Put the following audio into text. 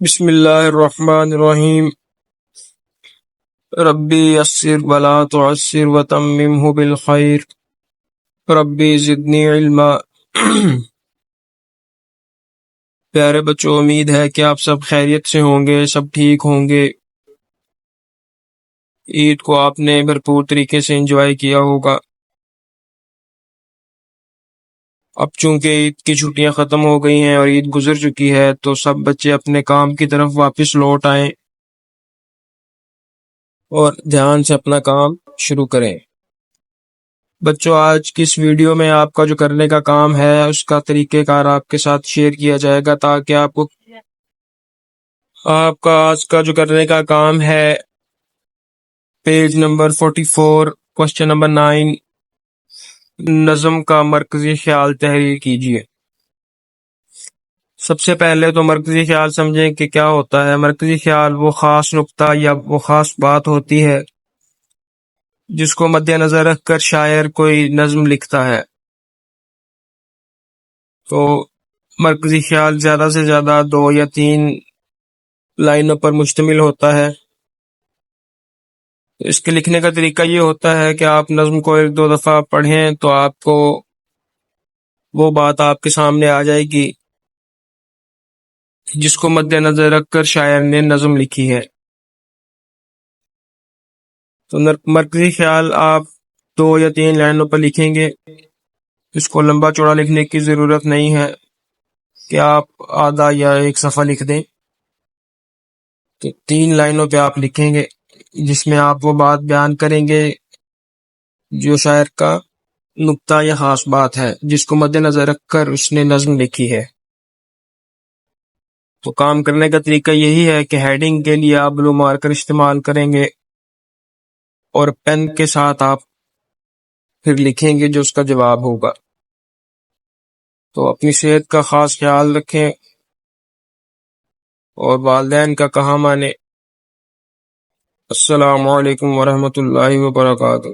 بسم اللہ الرحمن الرحیم ربی یسر ولا تعسر وتممہ بالخیر ربی زدنی علما پیارے بچوں، امید ہے کہ آپ سب خیریت سے ہوں گے، سب ٹھیک ہوں گے۔ عید کو آپ نے بھرپور طریقے سے انجوائے کیا ہوگا۔ اب چونکہ عید کی چھٹیاں ختم ہو گئی ہیں اور عید گزر چکی ہے، تو سب بچے اپنے کام کی طرف واپس لوٹ آئیں اور دھیان سے اپنا کام شروع کریں۔ بچوں، آج کی اس ویڈیو میں آپ کا جو کرنے کا کام ہے اس کا طریقہ کار آپ کے ساتھ شیئر کیا جائے گا، تاکہ آپ کا آج کا جو کرنے کا کام ہے پیج نمبر 44 کوشچن نمبر 9 نظم کا مرکزی خیال تحریر کیجیے۔ سب سے پہلے تو مرکزی خیال سمجھیں کہ کیا ہوتا ہے۔ مرکزی خیال وہ خاص نقطہ یا وہ خاص بات ہوتی ہے جس کو مد نظر رکھ کر شاعر کوئی نظم لکھتا ہے۔ تو مرکزی خیال زیادہ سے زیادہ 2 یا 3 لائنوں پر مشتمل ہوتا ہے۔ اس کے لکھنے کا طریقہ یہ ہوتا ہے کہ آپ نظم کو 1-2 دفعہ پڑھیں تو آپ کو وہ بات آپ کے سامنے آ جائے گی جس کو مد نظر رکھ کر شاعر نے نظم لکھی ہے۔ تو مرکزی خیال آپ 2 یا 3 لائنوں پر لکھیں گے۔ اس کو لمبا چوڑا لکھنے کی ضرورت نہیں ہے کہ آپ آدھا یا 1 صفحہ لکھ دیں۔ تو 3 لائنوں پہ آپ لکھیں گے جس میں آپ وہ بات بیان کریں گے جو شاعر کا نقطہ یا خاص بات ہے جس کو مد نظر رکھ کر اس نے نظم لکھی ہے۔ تو کام کرنے کا طریقہ یہی ہے کہ ہیڈنگ کے لیے آپ بلو مارکر استعمال کریں گے اور پین کے ساتھ آپ پھر لکھیں گے جو اس کا جواب ہوگا۔ تو اپنی صحت کا خاص خیال رکھیں اور والدین کا کہا مانیں۔ السلام علیکم ورحمۃ اللہ وبرکاتہ۔